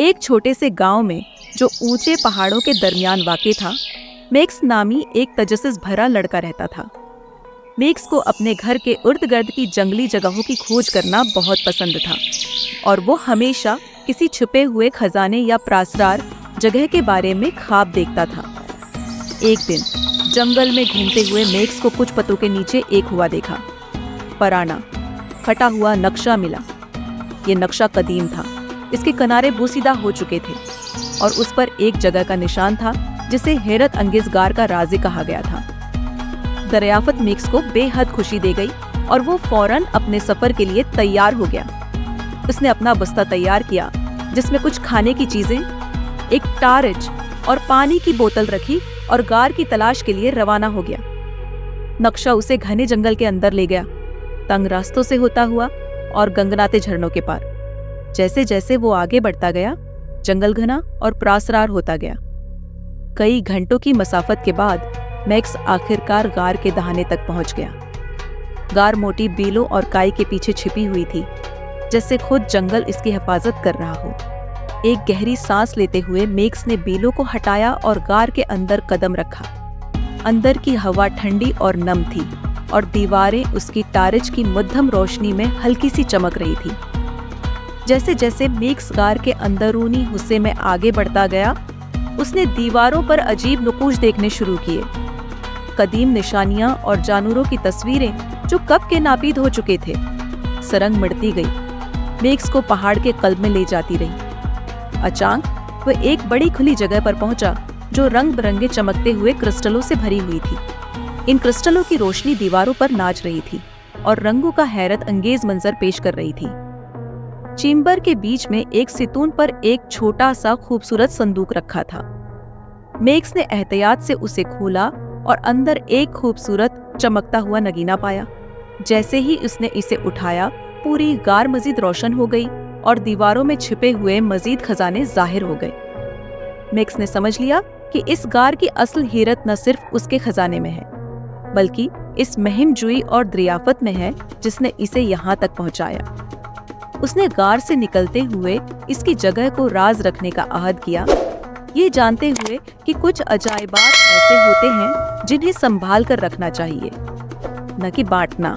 एक छोटे से गांव में जो ऊंचे पहाड़ों के दरमियान वाक़ था, मैक्स नामी एक तजस्सुस भरा लड़का रहता था। मैक्स को अपने घर के इर्द गिर्द की जंगली जगहों की खोज करना बहुत पसंद था और वो हमेशा किसी छुपे हुए खजाने या प्रासरार जगह के बारे में ख्वाब देखता था। एक दिन जंगल में घूमते हुए मैक्स को कुछ पत्तों के नीचे एक हुआ देखा पुराना फटा हुआ नक्शा मिला। ये नक्शा कदीम था, इसके किनारे बोसीदा हो चुके थे और उस पर एक जगह का निशान था जिसे हैरत अंगेज गार का राज़ी कहा गया था। दरियाफ्त मैक्स को बेहद खुशी दे गई और वो फौरन अपने सफर के लिए तैयार हो गया। उसने अपना बस्ता तैयार किया जिसमें कुछ खाने की चीजें, एक टार्च और पानी की बोतल रखी और गार की तलाश के लिए रवाना हो गया। नक्शा उसे घने जंगल के अंदर ले गया, तंग रास्तों से होता हुआ और गंगनाते झरनों के पार। जैसे जैसे वो आगे बढ़ता गया, जंगल घना और प्रासरार होता गया। कई घंटों की मसाफत के बाद मैक्स आखिरकार गार के दहाने तक पहुंच गया। गार मोटी बेलों और काई के पीछे छिपी हुई थी, जैसे खुद जंगल इसकी हिफाजत कर रहा हो। एक गहरी सांस लेते हुए मैक्स ने बेलों को हटाया और गार के अंदर कदम रखा। अंदर की हवा ठंडी और नम थी और दीवारें उसकी टार्च की मध्यम रोशनी में हल्की सी चमक रही थी। जैसे जैसे मैक्स गार के अंदरूनी हिस्से में आगे बढ़ता गया, उसने दीवारों पर अजीब नकूश देखने शुरू किए। कदीम निशानियां और जानवरों की तस्वीरें जो कब के नापीद हो चुके थे। सरंग मिटती गई, मैक्स को पहाड़ के कल्ब में ले जाती रही। अचानक वह एक बड़ी खुली जगह पर पहुंचा जो रंग बिरंगे चमकते हुए क्रिस्टलों से भरी हुई थी। इन क्रिस्टलों की रोशनी दीवारों पर नाच रही थी और रंगों का हैरत अंगेज मंजर पेश कर रही थी। चेम्बर के बीच में एक सितून पर एक छोटा सा खूबसूरत संदूक रखा था। मैक्स ने एहतियात से उसे खोला और अंदर एक खूबसूरत चमकता हुआ नगीना पाया। जैसे ही उसने इसे उठाया, पूरी गार मजीद रोशन हो गई और दीवारों में छिपे हुए मजीद खजाने जाहिर हो गए। मैक्स ने समझ लिया कि इस गार की असल हैरत न सिर्फ उसके खजाने में है, बल्कि इस मुहिम जुई और दरियाफ्त में है जिसने इसे यहाँ तक पहुँचाया। उसने गार से निकलते हुए इसकी जगह को राज रखने का अहद किया, ये जानते हुए कि कुछ अजायबात ऐसे होते हैं जिन्हें संभाल कर रखना चाहिए, न कि बांटना।